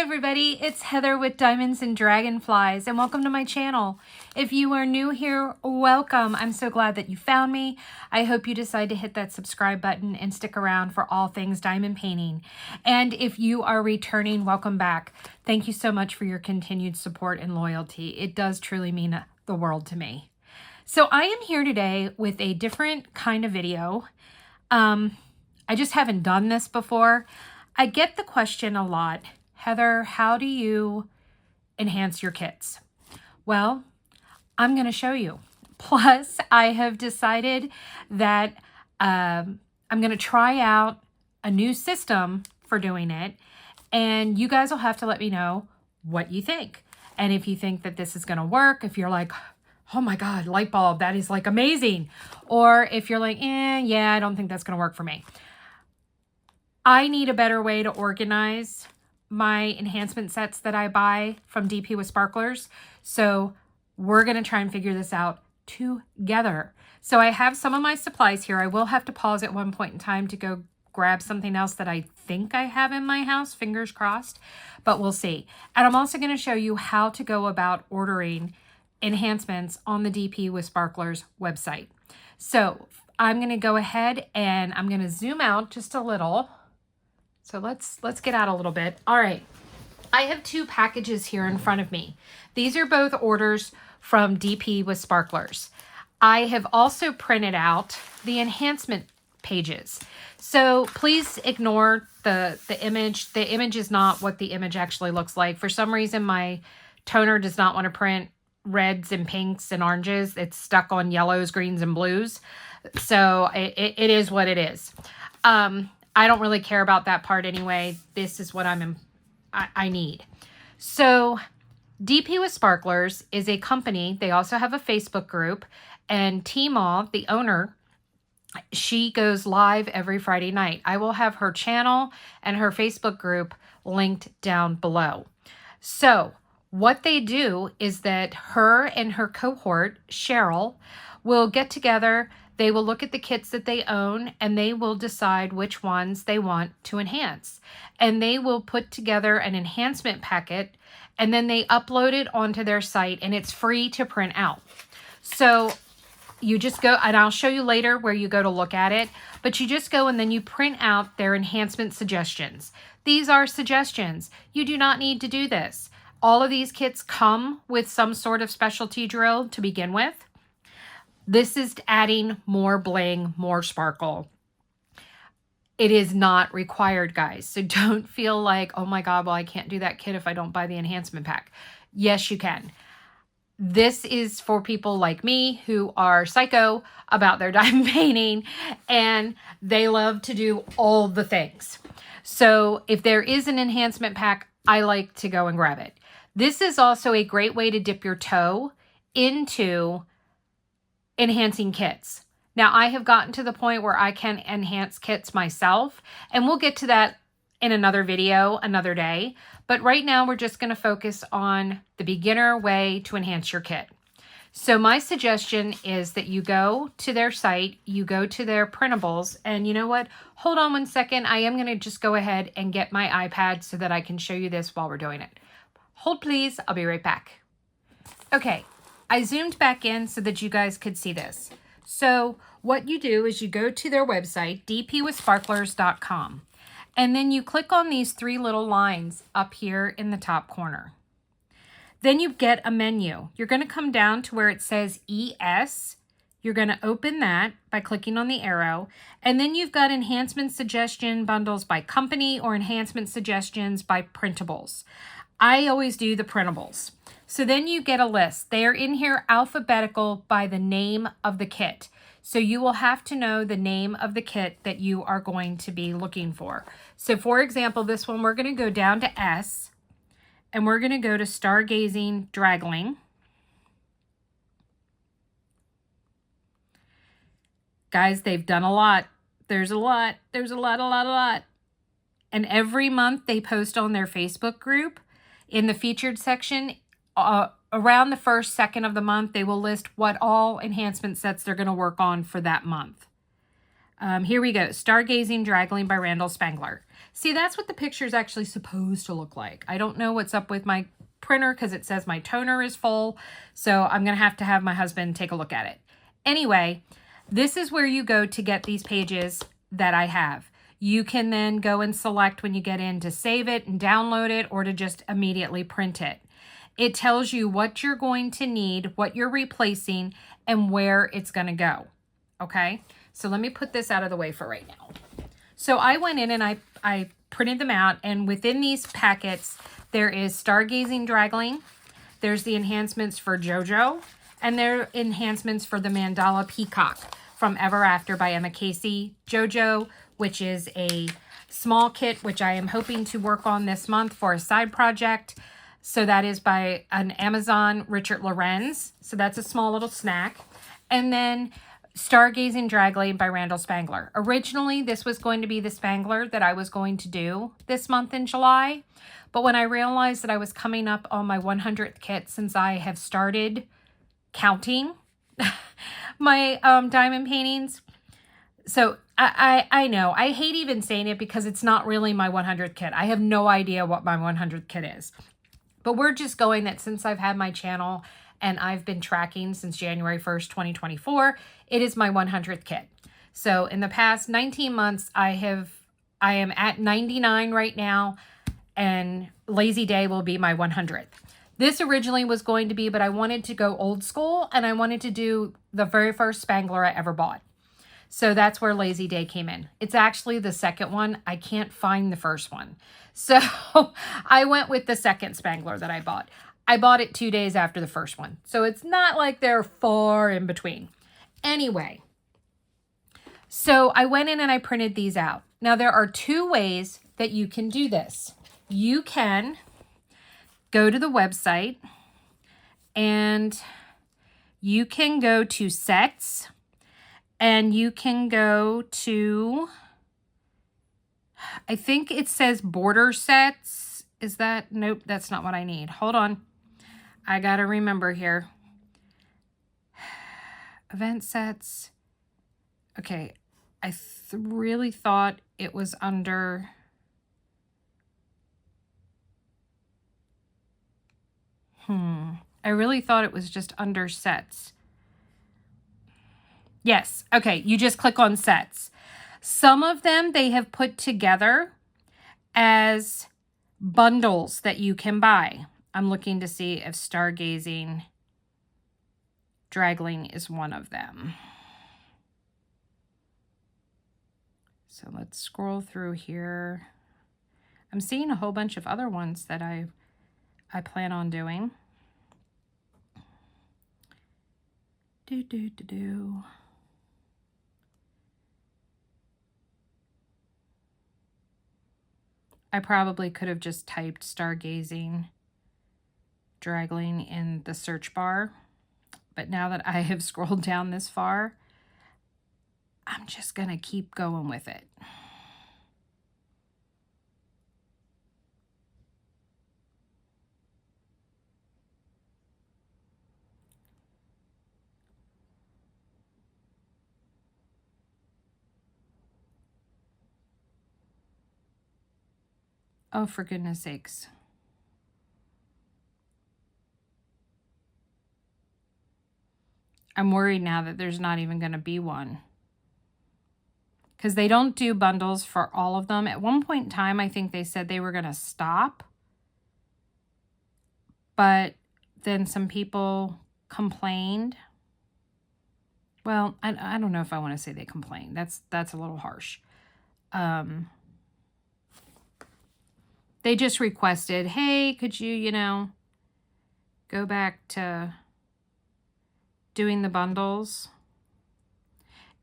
everybody, it's Heather with Diamonds and Dragonflies, and welcome to my channel. If you are new here, welcome. I'm so glad that you found me. I hope you decide to hit that subscribe button and stick around for all things diamond painting. And if you are returning, welcome back. Thank you so much for your continued support and loyalty. It does truly mean the world to me. So I am here today with a different kind of video. I just haven't done this before. I get the question a lot, Heather, how do you enhance your kits? Well, I'm going to show you. Plus, I have decided that I'm going to try out a new system for doing it, and you guys will have to let me know what you think. And if you think that this is going to work, if you're like, oh my God, light bulb, that is like amazing. Or if you're like, yeah, I don't think that's going to work for me. I need a better way to organize my enhancement sets that I buy from DP with Sparklers. So we're going to try and figure this out together. So I have some of my supplies here. I will have to pause at one point in time to go grab something else that I think I have in my house, fingers crossed, but we'll see. And I'm also going to show you how to go about ordering enhancements on the DP with Sparklers website. So I'm going to go ahead and I'm going to zoom out just a little. So let's get out a little bit. All right. I have two packages here in front of me. These are both orders from DP with Sparklers. I have also printed out the enhancement pages. So please ignore the image. The image is not what the image actually looks like. For some reason, my toner does not want to print reds and pinks and oranges. It's stuck on yellows, greens, and blues. So it is what it is. I don't really care about that part anyway. This is what I need. So DP with Sparklers is a company. They also have a Facebook group, and Tima, the owner, she goes live every Friday night. I will have her channel and her Facebook group linked down below. So what they do is that her and her cohort, Cheryl, will get together. They will look at the kits that they own and they will decide which ones they want to enhance. And they will put together an enhancement packet and then they upload it onto their site and it's free to print out. So you just go, and I'll show you later where you go to look at it, but you just go and then you print out their enhancement suggestions. These are suggestions. You do not need to do this. All of these kits come with some sort of specialty drill to begin with. This is adding more bling, more sparkle. It is not required, guys. So don't feel like, oh my God, well, I can't do that kit if I don't buy the enhancement pack. Yes, you can. This is for people like me who are psycho about their diamond painting and they love to do all the things. So if there is an enhancement pack, I like to go and grab it. This is also a great way to dip your toe into enhancing kits. Now, I have gotten to the point where I can enhance kits myself, and we'll get to that in another video another day. But right now, we're just going to focus on the beginner way to enhance your kit. So my suggestion is that you go to their site, you go to their printables, and you know what? Hold on one second. I am going to just go ahead and get my iPad so that I can show you this while we're doing it. Hold please. I'll be right back. Okay. I zoomed back in so that you guys could see this. So what you do is you go to their website, dpwithsparklers.com, and then you click on these three little lines up here in the top corner. Then you get a menu. You're going to come down to where it says ES. You're going to open that by clicking on the arrow, and then you've got enhancement suggestion bundles by company or enhancement suggestions by printables. I always do the printables. So then you get a list. They are in here alphabetical by the name of the kit. So you will have to know the name of the kit that you are going to be looking for. So for example, this one, we're going to go down to S and we're going to go to Stargazing Dragling. Guys, they've done a lot. There's a lot. There's a lot. And every month they post on their Facebook group in the featured section. Around the first, second of the month, they will list what all enhancement sets they're going to work on for that month. Here we go. Stargazing Dragling by Randall Spangler. See, that's what the picture is actually supposed to look like. I don't know what's up with my printer because it says my toner is full. So I'm going to have my husband take a look at it. Anyway, this is where you go to get these pages that I have. You can then go and select when you get in to save it and download it or to just immediately print it. It tells you what you're going to need, what you're replacing, and where it's going to go. Okay, so let me put this out of the way for right now. So I went in and I printed them out, and within these packets, there is Stargazing Dragling, there's the enhancements for JoJo, and there are enhancements for the Mandala Peacock from Ever After by Emma Casey. JoJo, which is a small kit, which I am hoping to work on this month for a side project. So that is by an Amazon Richard Lorenz. So that's a small little snack. And then Stargazing Dragling by Randall Spangler. Originally, this was going to be the Spangler that I was going to do this month in July. But when I realized that I was coming up on my 100th kit since I have started counting my diamond paintings. So I know, I hate even saying it because it's not really my 100th kit. I have no idea what my 100th kit is. But we're just going that since I've had my channel and I've been tracking since January 1st, 2024, it is my 100th kit. So in the past 19 months, I am at 99 right now, and Lazy Day will be my 100th. This originally was going to be, but I wanted to go old school and I wanted to do the very first Spangler I ever bought. So that's where Lazy Day came in. It's actually the second one. I can't find the first one. So I went with the second Spangler that I bought. I bought it 2 days after the first one. So it's not like they're far in between. Anyway, so I went in and I printed these out. Now there are two ways that you can do this. You can go to the website and you can go to sets. And you can go to, I think it says border sets. Is that? Nope, that's not what I need. Hold on. I got to remember here. Event sets. Okay. I really thought it was under. I really thought it was just under sets. Yes. Okay. You just click on sets. Some of them they have put together as bundles that you can buy. I'm looking to see if Stargazing Dragling is one of them. So let's scroll through here. I'm seeing a whole bunch of other ones that I plan on doing. I probably could have just typed Stargazing Dragling in the search bar, but now that I have scrolled down this far, I'm just going to keep going with it. Oh, for goodness sakes. I'm worried now that there's not even going to be one. Because they don't do bundles for all of them. At one point in time, I think they said they were going to stop. But then some people complained. Well, I don't know if I want to say they complained. That's a little harsh. They just requested, hey, could you, go back to doing the bundles?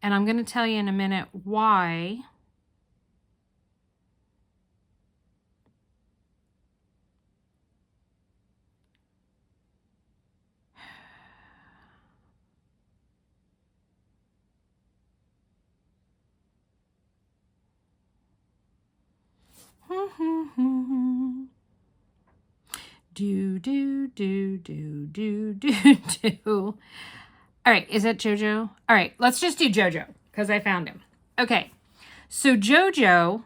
And I'm going to tell you in a minute why. Do. All right, is that JoJo? All right, let's just do JoJo because I found him. Okay, so JoJo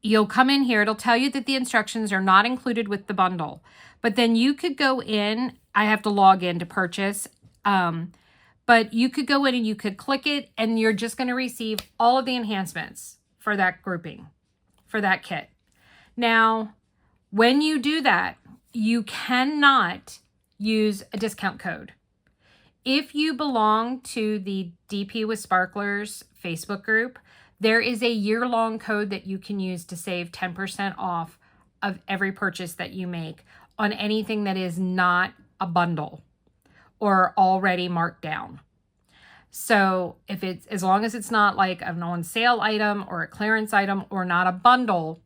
you'll come in here. It'll tell you that the instructions are not included with the bundle. But then you could go in. I have to log in to purchase. But you could go in and you could click it, and you're just going to receive all of the enhancements for that grouping, for that kit. Now, when you do that, you cannot use a discount code. If you belong to the DP with Sparklers Facebook group, there is a year-long code that you can use to save 10% off of every purchase that you make on anything that is not a bundle or already marked down. So if it's, as long as it's not like an on sale item or a clearance item or not a bundle,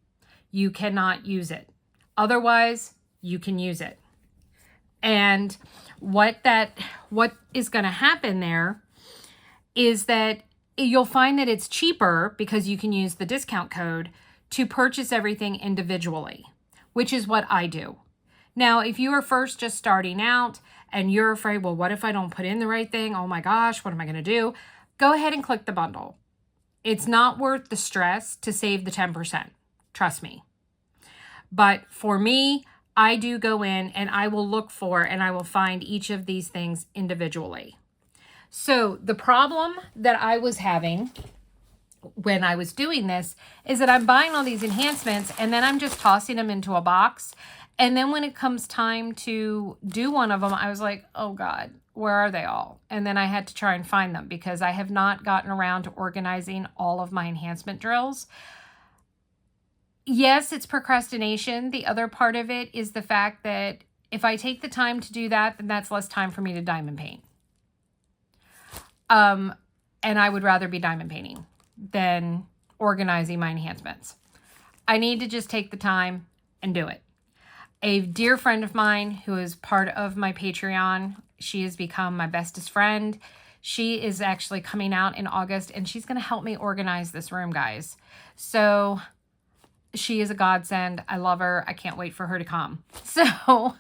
you cannot use it. Otherwise, you can use it. And what is going to happen there is that you'll find that it's cheaper because you can use the discount code to purchase everything individually, which is what I do. Now, if you are first just starting out and you're afraid, well, what if I don't put in the right thing? Oh my gosh, what am I going to do? Go ahead and click the bundle. It's not worth the stress to save the 10%. Trust me. But for me, I do go in and I will look for and I will find each of these things individually. So the problem that I was having when I was doing this is that I'm buying all these enhancements and then I'm just tossing them into a box. And then when it comes time to do one of them, I was like, oh God, where are they all? And then I had to try and find them because I have not gotten around to organizing all of my enhancement drills. Yes, it's procrastination. The other part of it is the fact that if I take the time to do that, then that's less time for me to diamond paint. And I would rather be diamond painting than organizing my enhancements. I need to just take the time and do it. A dear friend of mine who is part of my Patreon, she has become my bestest friend. She is actually coming out in August and she's going to help me organize this room, guys. So she is a godsend. I love her. I can't wait for her to come. So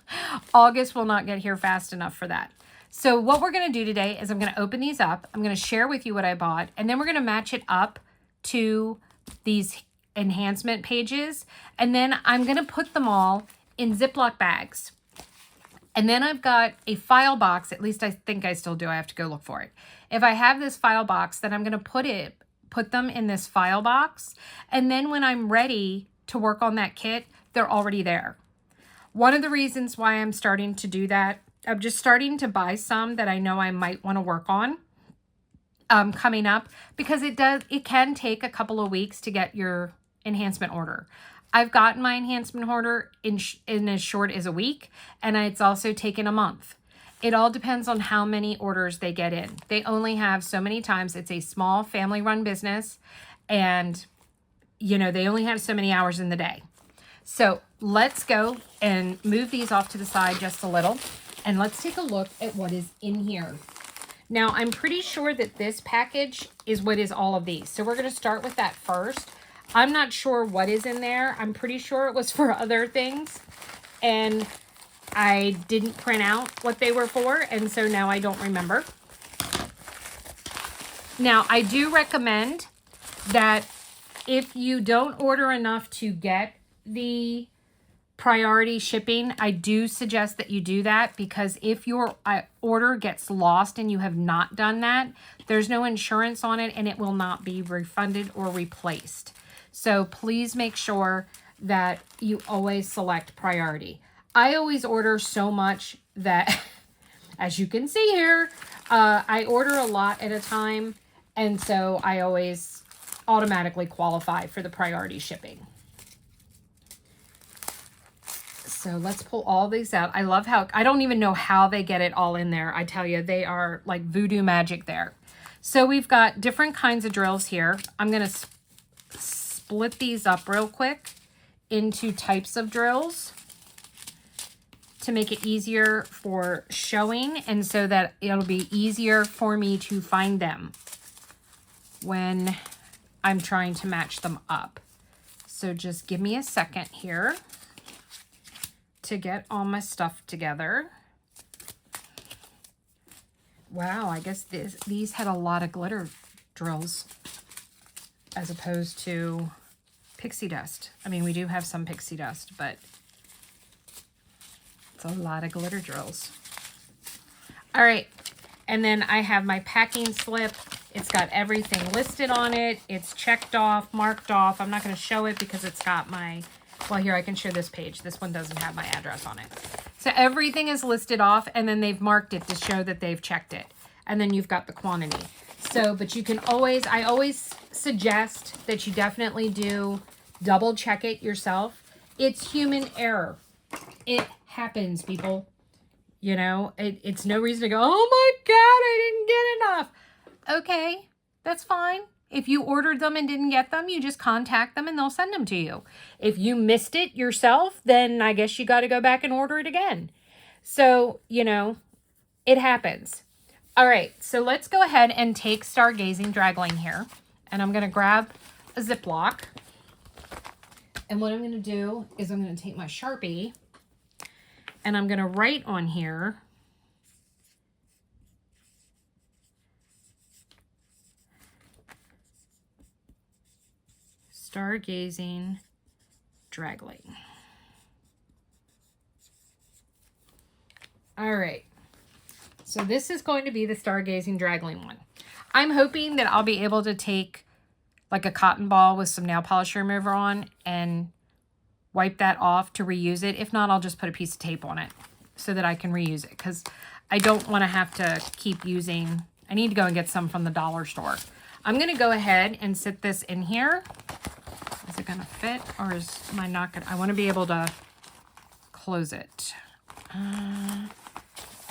August will not get here fast enough for that. So what we're going to do today is I'm going to open these up. I'm going to share with you what I bought. And then we're going to match it up to these enhancement pages. And then I'm going to put them all in Ziploc bags. And then I've got a file box. At least I think I still do. I have to go look for it. If I have this file box, then I'm going to put them in this file box. And then when I'm ready to work on that kit, they're already there. One of the reasons why I'm starting to do that, I'm just starting to buy some that I know I might want to work on coming up, because it can take a couple of weeks to get your enhancement order. I've gotten my enhancement order in as short as a week, and it's also taken a month. It all depends on how many orders they get in. They only have so many times. It's a small family-run business, and they only have so many hours in the day. So let's go and move these off to the side just a little, and let's take a look at what is in here. Now, I'm pretty sure that this package is what is all of these. So we're going to start with that first. I'm not sure what is in there. I'm pretty sure it was for other things, and I didn't print out what they were for, and so now I don't remember. Now, I do recommend that if you don't order enough to get the priority shipping, I do suggest that you do that, because if your order gets lost and you have not done that, there's no insurance on it and it will not be refunded or replaced. So please make sure that you always select priority. I always order so much that, as you can see here, I order a lot at a time, and so I always automatically qualify for the priority shipping. So let's pull all these out. I love how, I don't even know how they get it all in there. I tell you, they are like voodoo magic there. So we've got different kinds of drills here. I'm going to split these up real quick into types of drills to make it easier for showing, and so that it'll be easier for me to find them when I'm trying to match them up. So just give me a second here to get all my stuff together. Wow, I guess these had a lot of glitter drills as opposed to pixie dust. I mean, we do have some pixie dust, but it's a lot of glitter drills. All right, and then I have my packing slip. It's got everything listed on it. It's checked off, marked off. I'm not going to show it because it's got my, well, here I can show this page. This one doesn't have my address on it. So everything is listed off, and then they've marked it to show that they've checked it. And then you've got the quantity. So, but you can always, I always suggest that you definitely do double check it yourself. It's human error. It happens, people. You know, it's no reason to go, oh my God, I didn't get enough. Okay, that's fine. If you ordered them and didn't get them, you just contact them and they'll send them to you. If you missed it yourself, then I guess you got to go back and order it again. So, you know, it happens. All right, so let's go ahead and take Stargazing Dragling here. And I'm going to grab a Ziploc. And what I'm going to do is I'm going to take my Sharpie and I'm going to write on here Stargazing Dragling. All right. So this is going to be the Stargazing Dragling one. I'm hoping that I'll be able to take like a cotton ball with some nail polish remover on and wipe that off to reuse it. If not, I'll just put a piece of tape on it so that I can reuse it because I don't want to have to keep using, I need to go and get some from the dollar store. I'm going to go ahead and sit this in here. Is it going to fit or am I not going to? I want to be able to close it.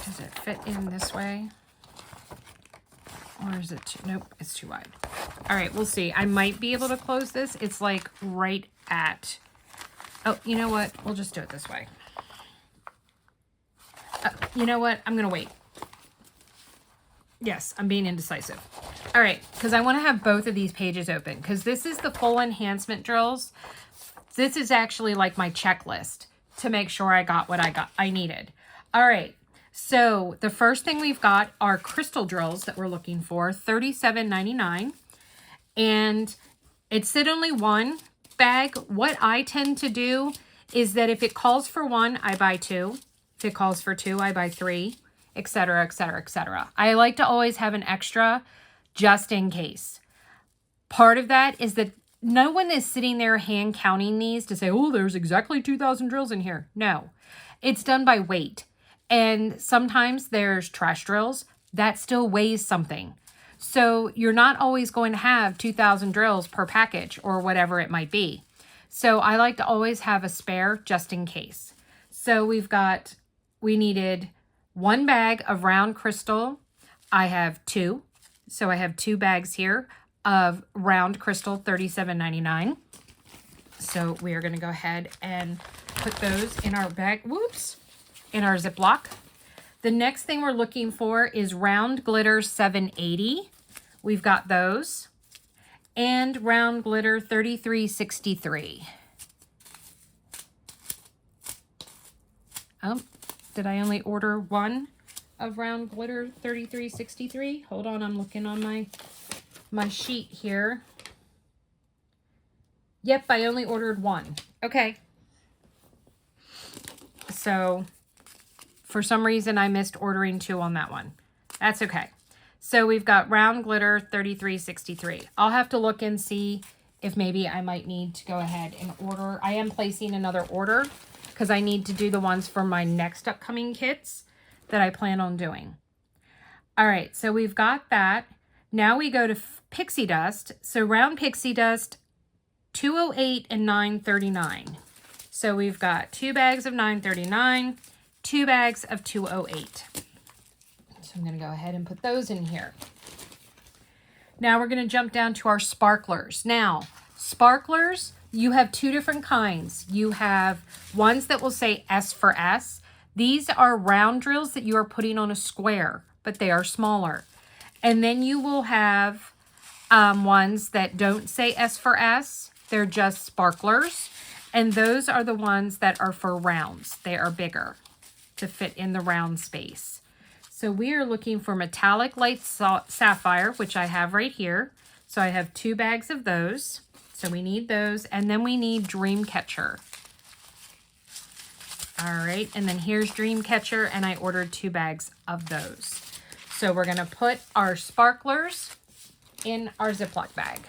Does it fit in this way? Or is it too, nope, it's too wide. All right, we'll see. I might be able to close this. It's like right at, oh, you know what? We'll just do it this way. You know what? I'm going to wait. Yes, I'm being indecisive. All right, because I want to have both of these pages open because this is the full enhancement drills. This is actually like my checklist to make sure I got what I needed. All right, so the first thing we've got are crystal drills that we're looking for, $37.99. And it said only one bag. What I tend to do is that if it calls for one, I buy two. If it calls for two, I buy three, etc., etc., etc. I like to always have an extra just in case. Part of that is that no one is sitting there hand counting these to say, oh, there's exactly 2,000 drills in here. No, it's done by weight. And sometimes there's trash drills that still weighs something. So you're not always going to have 2,000 drills per package or whatever it might be. So I like to always have a spare just in case. So we needed one bag of round crystal. I have two. So I have 2 bags here of round crystal, $37.99. So we are going to go ahead and put those in our bag. Whoops. In our Ziploc. The next thing we're looking for is round glitter 780. We've got those. And round glitter 3363. Oh, did I only order one of round glitter 3363? Hold on, I'm looking on my sheet here. Yep, I only ordered one. Okay. So for some reason, I missed ordering 2 on that one. That's okay. So we've got round glitter 3363. I'll have to look and see if maybe I might need to go ahead and order. I am placing another order because I need to do the ones for my next upcoming kits that I plan on doing. All right, so we've got that. Now we go to pixie dust. So round pixie dust, 208 and 939. So we've got 2 bags of 939. 2 bags of 208. So I'm going to go ahead and put those in here. Now we're going to jump down to our sparklers. Now, sparklers, you have 2 different kinds. You have ones that will say S for S. These are round drills that you are putting on a square, but they are smaller. And then you will have ones that don't say S for S. They're just sparklers. And those are the ones that are for rounds. They are bigger to fit in the round space. So we are looking for metallic light sapphire, which I have right here. So I have 2 bags of those. So we need those. And then we need Dreamcatcher. All right. And then here's Dreamcatcher. And I ordered 2 bags of those. So we're going to put our sparklers in our Ziploc bag.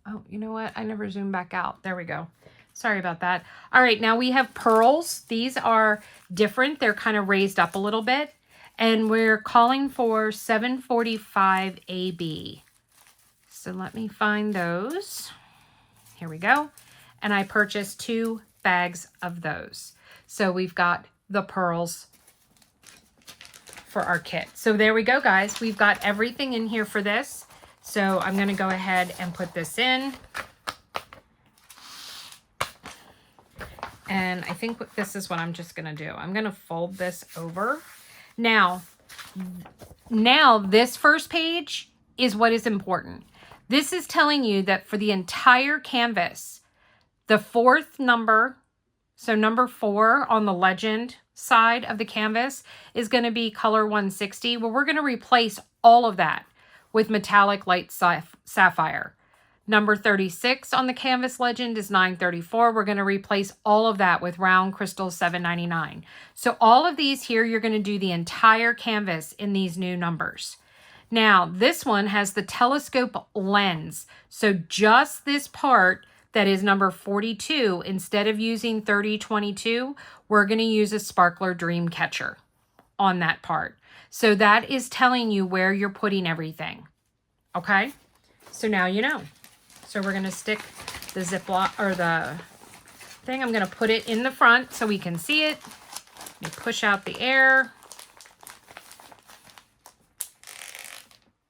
Oh, you know what? I never zoomed back out. There we go. Sorry about that. All right, now we have pearls. These are different. They're kind of raised up a little bit. And we're calling for 745 AB. So let me find those. Here we go. And I purchased 2 bags of those. So we've got the pearls for our kit. So there we go, guys. We've got everything in here for this. So I'm going to go ahead and put this in. And I think this is what I'm just going to do. I'm going to fold this over. Now this first page is what is important. This is telling you that for the entire canvas, the 4th number, so number 4 on the legend side of the canvas is going to be color 160. Well, we're going to replace all of that with metallic light sapphire. Number 36 on the canvas legend is 934. We're going to replace all of that with round crystal 799. So all of these here, you're going to do the entire canvas in these new numbers. Now, this one has the telescope lens. So just this part that is number 42, instead of using 3022, we're going to use a sparkler Dreamcatcher on that part. So that is telling you where you're putting everything. Okay? So now you know. So we're going to stick the Ziploc or the thing. I'm going to put it in the front so we can see it. You push out the air.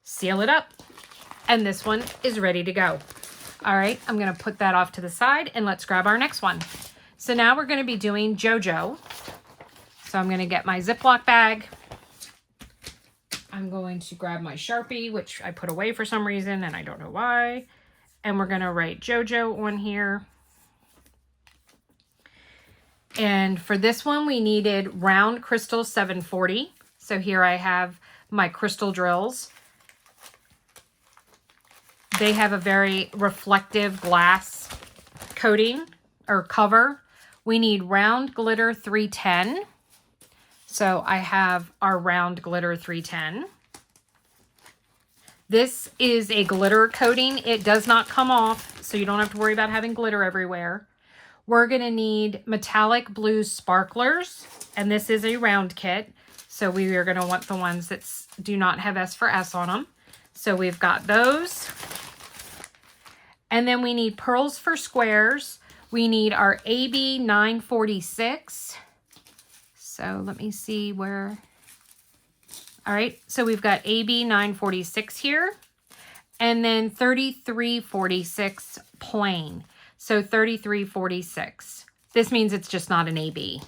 Seal it up. And this one is ready to go. All right, I'm going to put that off to the side and let's grab our next one. So now we're going to be doing JoJo. So I'm going to get my Ziploc bag. I'm going to grab my Sharpie, which I put away for some reason and I don't know why. And we're going to write JoJo on here. And for this one, we needed round crystal 740. So here I have my crystal drills. They have a very reflective glass coating or cover. We need round glitter 310. So I have our round glitter 310. This is a glitter coating. It does not come off, so you don't have to worry about having glitter everywhere. We're going to need metallic blue sparklers, and this is a round kit. So we are going to want the ones that do not have S for S on them. So we've got those. And then we need pearls for squares. We need our AB 946. So let me see where. All right, so we've got AB 946 here. And then 3346 plain. So 3346. This means it's just not an AB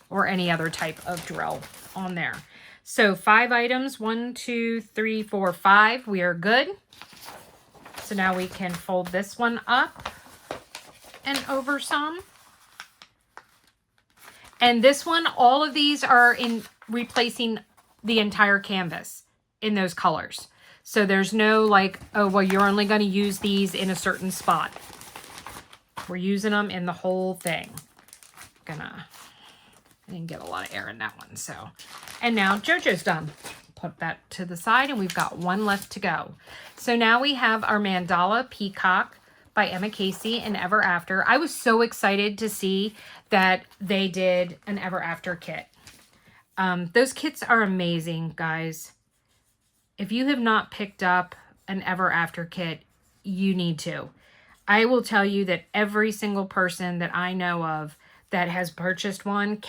or any other type of drill on there. So 5 items, 1, 2, 3, 4, 5. We are good. So now we can fold this one up and over some. And this one, all of these are in replacing the entire canvas in those colors. So there's no like, oh, well, you're only going to use these in a certain spot. We're using them in the whole thing. I didn't get a lot of air in that one. So, and now JoJo's done. Put that to the side and we've got one left to go. So now we have our Mandala Peacock by Emma Casey and Ever After. I was so excited to see that they did an Ever After kit. Those kits are amazing, guys. If you have not picked up an Ever After kit, you need to. I will tell you that every single person that I know of that has purchased one,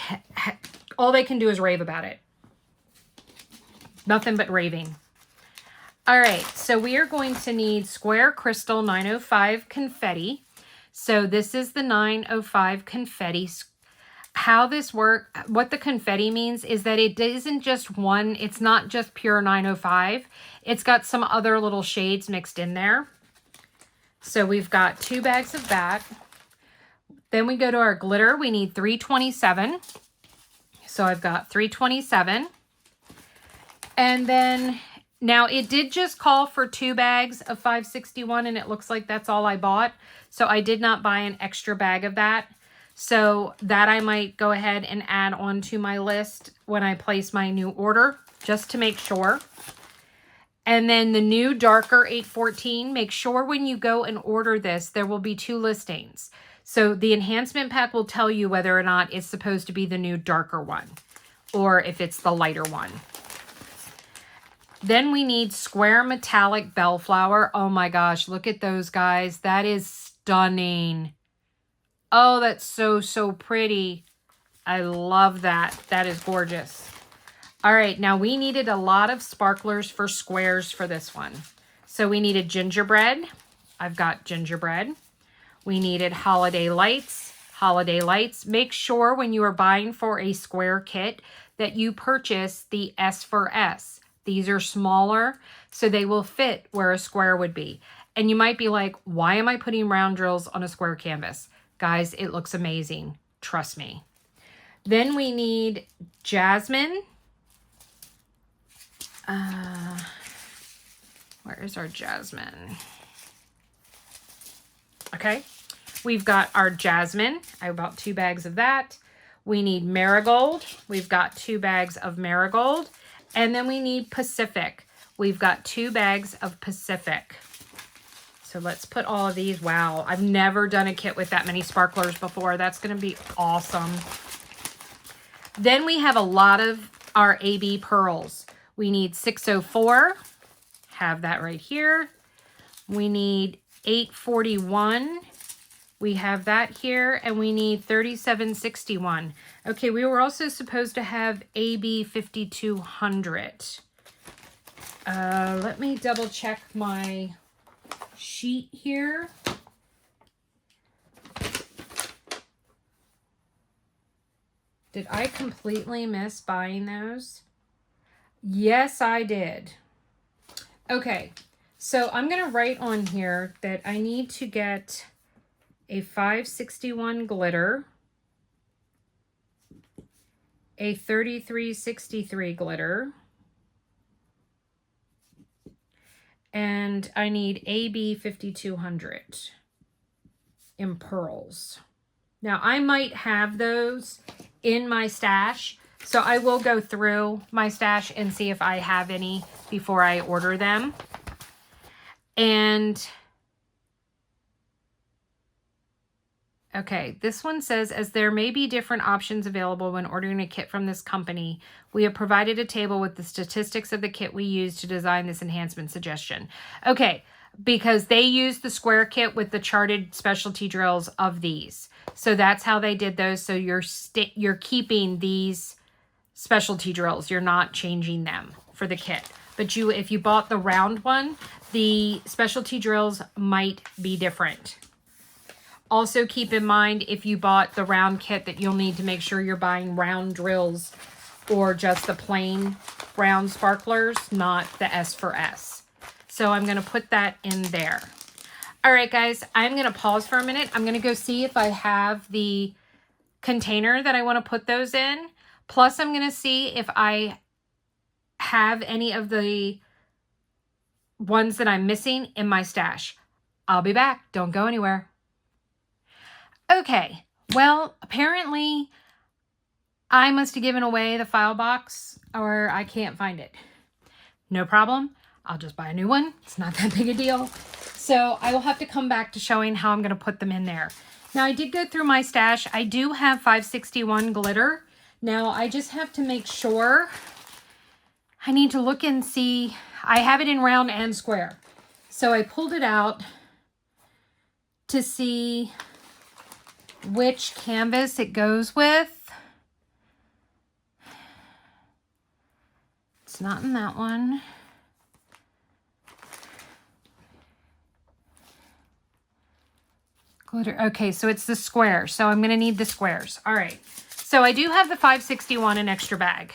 all they can do is rave about it. Nothing but raving. All right, so we are going to need square crystal 905 confetti. So this is the 905 confetti. How this works, what the confetti means is that it isn't just one, it's not just pure 905. It's got some other little shades mixed in there. So we've got 2 bags of that. Then we go to our glitter. We need 327. So I've got 327. And then Now, it did just call for 2 bags of 561, and it looks like that's all I bought. So I did not buy an extra bag of that. So that I might go ahead and add on to my list when I place my new order, just to make sure. And then the new darker 814, make sure when you go and order this, there will be 2 listings. So the enhancement pack will tell you whether or not it's supposed to be the new darker one, or if it's the lighter one. Then we need square metallic bellflower. Oh my gosh, look at those guys. That is stunning. Oh, that's so, so pretty. I love that. That is gorgeous. All right, now we needed a lot of sparklers for squares for this one. So we needed gingerbread. I've got gingerbread. We needed holiday lights. Holiday lights. Make sure when you are buying for a square kit that you purchase the S for S. These are smaller, so they will fit where a square would be. And you might be like, why am I putting round drills on a square canvas? Guys, it looks amazing. Trust me. Then we need jasmine. Where is our jasmine? Okay. We've got our jasmine. I have about 2 bags of that. We need marigold. We've got 2 bags of marigold. And then we need Pacific. We've got 2 bags of Pacific. So let's put all of these. Wow, I've never done a kit with that many sparklers before. That's going to be awesome. Then we have a lot of our AB pearls. We need 604. Have that right here. We need 841. We have that here, and we need 3761. Okay, we were also supposed to have AB 5200. Let me double check my sheet here. Did I completely miss buying those? Yes, I did. Okay, so I'm going to write on here that I need to get a 561 glitter, a 3363 glitter, and I need AB 5200 in pearls. Now, I might have those in my stash, so I will go through my stash and see if I have any before I order them. And okay, this one says, as there may be different options available when ordering a kit from this company, we have provided a table with the statistics of the kit we use to design this enhancement suggestion. Okay, because they use the square kit with the charted specialty drills of these. So that's how they did those. So you're keeping these specialty drills. You're not changing them for the kit. But if you bought the round one, the specialty drills might be different. Also keep in mind, if you bought the round kit, that you'll need to make sure you're buying round drills or just the plain round sparklers, not the S for S. So I'm going to put that in there. All right, guys, I'm going to pause for a minute. I'm going to go see if I have the container that I want to put those in. Plus, I'm going to see if I have any of the ones that I'm missing in my stash. I'll be back. Don't go anywhere. Okay, well, apparently I must have given away the file box, or I can't find it. No problem. I'll just buy a new one. It's not that big a deal. So I will have to come back to showing how I'm going to put them in there. Now, I did go through my stash. I do have 561 glitter. Now, I just have to make sure. I need to look and see. I have it in round and square. So I pulled it out to see which canvas it goes with. It's not in that one. Glitter. Okay, so it's the square. So I'm going to need the squares. All right. So I do have the 561 in extra bag.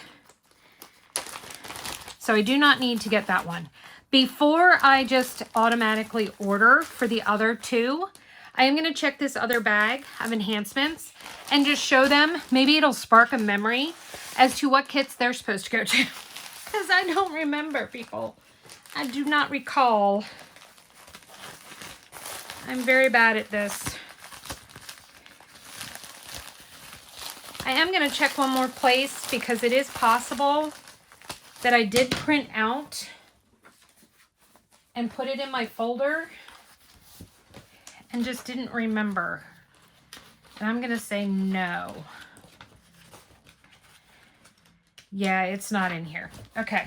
So I do not need to get that one. Before I just automatically order for the other two, I am going to check this other bag of enhancements and just show them. Maybe it'll spark a memory as to what kits they're supposed to go to. Because I don't remember, people. I do not recall. I'm very bad at this. I am going to check one more place because it is possible that I did print out and put it in my folder and just didn't remember. And I'm going to say no. Yeah, it's not in here. Okay.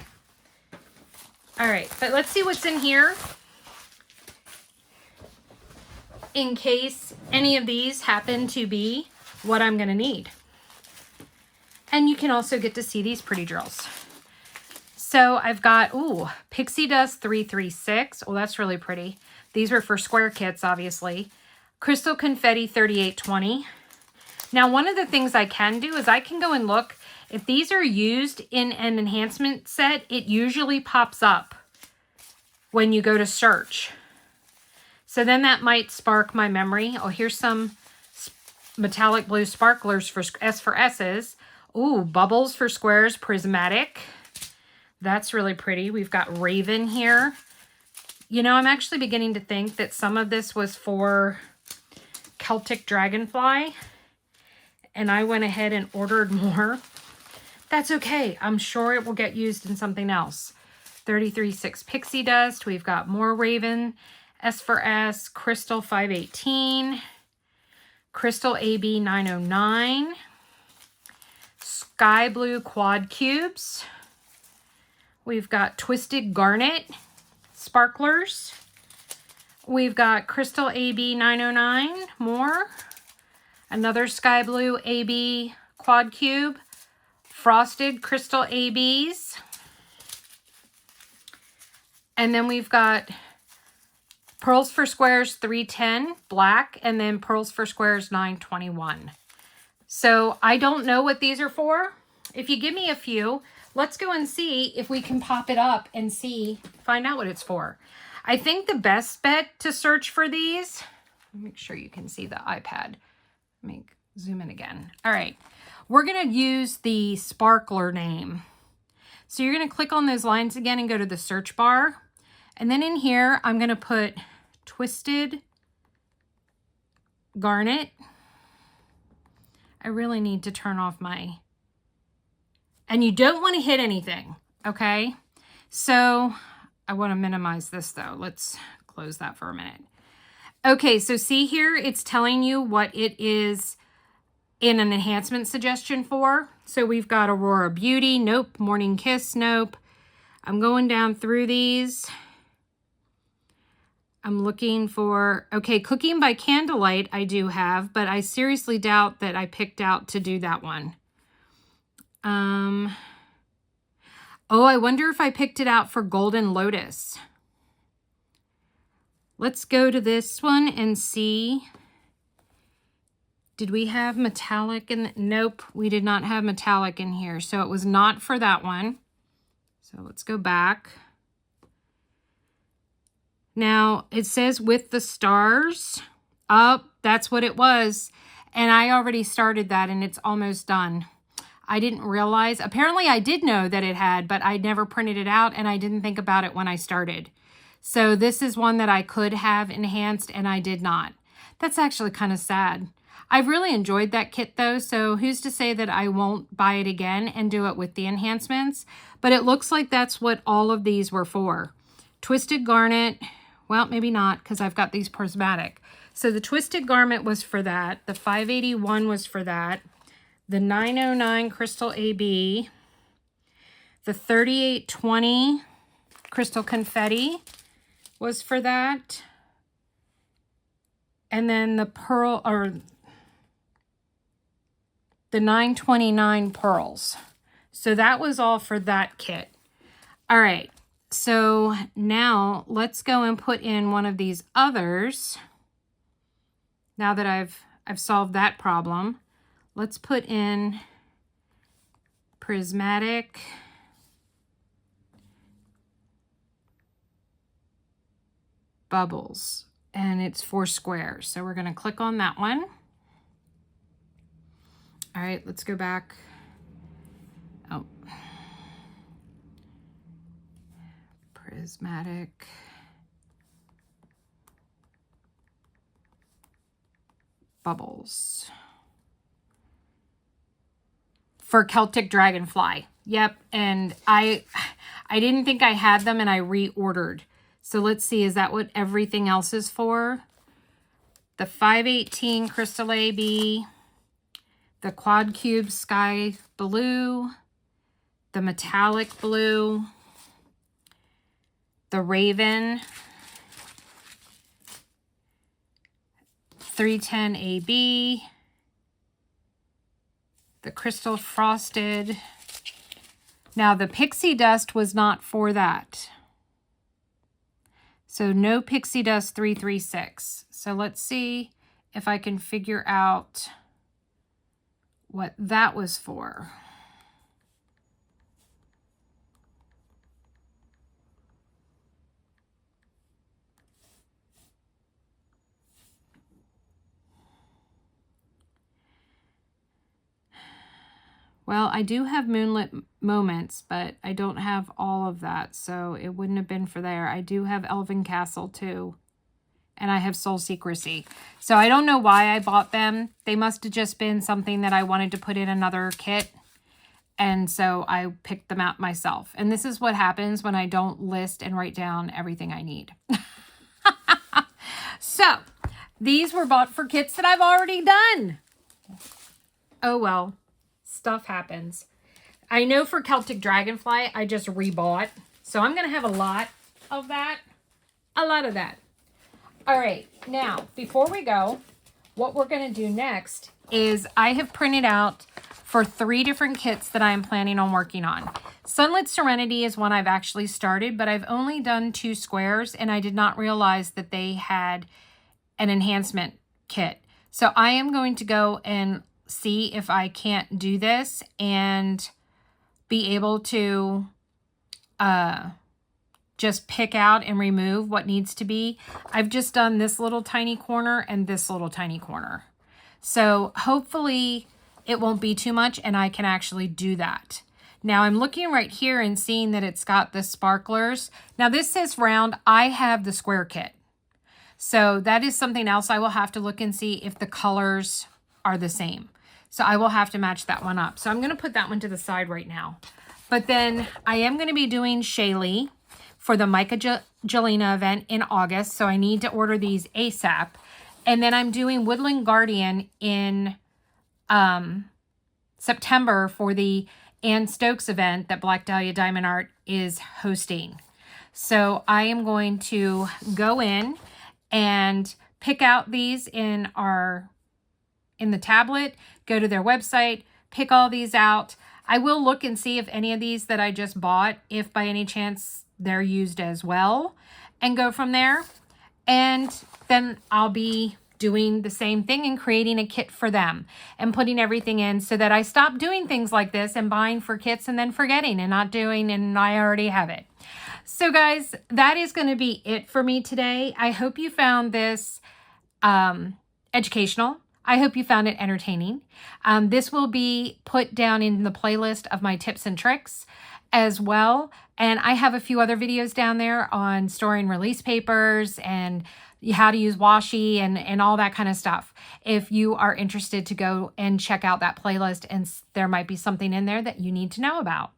All right, but let's see what's in here in case any of these happen to be what I'm going to need. And you can also get to see these pretty drills. So I've got, ooh, Pixie Dust 336. Oh, that's really pretty. These were for square kits, obviously. Crystal Confetti 3820. Now, one of the things I can do is I can go and look. If these are used in an enhancement set, it usually pops up when you go to search. So then that might spark my memory. Oh, here's some metallic blue sparklers for S for S's. Ooh, Bubbles for squares, prismatic. That's really pretty. We've got Raven here. You know, I'm actually beginning to think that some of this was for Celtic Dragonfly, and I went ahead and ordered more. That's okay. I'm sure it will get used in something else. 33.6 Pixie Dust. We've got more Raven. S for S, Crystal 518. Crystal AB 909. Sky Blue Quad Cubes. We've got Twisted Garnet Sparklers. We've got Crystal AB 909, more. Another Sky Blue AB Quad Cube. Frosted Crystal ABs. And then we've got Pearls for Squares 310, black, and then Pearls for Squares 921. So I don't know what these are for. If you give me a few, let's go and see if we can pop it up and find out what it's for. I think the best bet to search for these, make sure you can see the iPad. Zoom in again. All right, we're gonna use the sparkler name. So you're gonna click on those lines again and go to the search bar. And then in here, I'm gonna put Twisted Garnet. I really need to turn off and you don't want to hit anything, okay? So I want to minimize this though. Let's close that for a minute. Okay, so see here, it's telling you what it is in an enhancement suggestion for. So we've got Aurora Beauty, nope. Morning Kiss, nope. I'm going down through these. I'm looking for, okay, Cooking by Candlelight I do have, but I seriously doubt that I picked out to do that one. Oh, I wonder if I picked it out for Golden Lotus. Let's go to this one and see. Did we have metallic in nope, we did not have metallic in here. So it was not for that one. So let's go back. Now, it says With the Stars. Oh, that's what it was. And I already started that and it's almost done. I didn't realize. Apparently, I did know that it had, but I never printed it out and I didn't think about it when I started. So this is one that I could have enhanced and I did not. That's actually kind of sad. I've really enjoyed that kit though, so who's to say that I won't buy it again and do it with the enhancements? But it looks like that's what all of these were for. Twisted Garnet. Well, maybe not because I've got these prismatic. So the Twisted Garment was for that. The 581 was for that. The 909 Crystal AB. The 3820 Crystal Confetti was for that. And then the pearl, or the 929 pearls. So that was all for that kit. All right. So now let's go and put in one of these others. Now that I've solved that problem, let's put in Prismatic Bubbles, and it's 4 squares. So we're going to click on that one. All right, let's go back. Oh. Prismatic. Bubbles. For Celtic Dragonfly. Yep, and I didn't think I had them and I reordered. So let's see, is that what everything else is for? The 518 Crystal AB, the Quad Cube Sky Blue, the Metallic Blue, the Raven, 310 AB, the Crystal Frosted. Now the Pixie Dust was not for that. So no Pixie Dust 336. So let's see if I can figure out what that was for. Well, I do have Moonlit Moments, but I don't have all of that, so it wouldn't have been for there. I do have Elven Castle too, and I have Soul Secrecy. So I don't know why I bought them. They must have just been something that I wanted to put in another kit, and so I picked them out myself. And this is what happens when I don't list and write down everything I need. So these were bought for kits that I've already done. Oh well. Stuff happens. I know for Celtic Dragonfly, I just rebought. So I'm going to have a lot of that. A lot of that. All right. Now, before we go, what we're going to do next is I have printed out for 3 different kits that I am planning on working on. Sunlit Serenity is one I've actually started, but I've only done 2 squares, and I did not realize that they had an enhancement kit. So I am going to go and see if I can't do this and be able to just pick out and remove what needs to be. I've just done this little tiny corner and this little tiny corner. So hopefully it won't be too much and I can actually do that. Now I'm looking right here and seeing that it's got the sparklers. Now this says round. I have the square kit. So that is something else I will have to look and see if the colors are the same. So I will have to match that one up. So I'm going to put that one to the side right now. But then I am going to be doing Shaylee for the Micah Jelena event in August. So I need to order these ASAP. And then I'm doing Woodland Guardian in September for the Ann Stokes event that Black Dahlia Diamond Art is hosting. So I am going to go in and pick out these in the tablet, go to their website, pick all these out. I will look and see if any of these that I just bought, if by any chance they're used as well, and go from there. And then I'll be doing the same thing and creating a kit for them and putting everything in so that I stop doing things like this and buying for kits and then forgetting and not doing, and I already have it. So guys, that is going to be it for me today. I hope you found this educational. I hope you found it entertaining. This will be put down in the playlist of my tips and tricks as well. And I have a few other videos down there on storing release papers and how to use washi and all that kind of stuff. If you are interested to go and check out that playlist, and there might be something in there that you need to know about.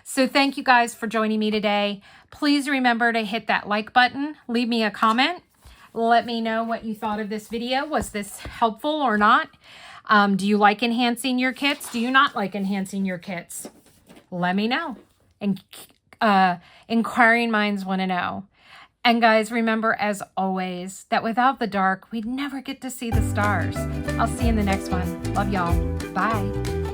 So thank you guys for joining me today. Please remember to hit that like button, leave me a comment. Let me know what you thought of this video. Was this helpful or not? Do you like enhancing your kits? Do you not like enhancing your kits? Let me know. And inquiring minds want to know. And guys, remember as always that without the dark, we'd never get to see the stars. I'll see you in the next one. Love y'all. Bye.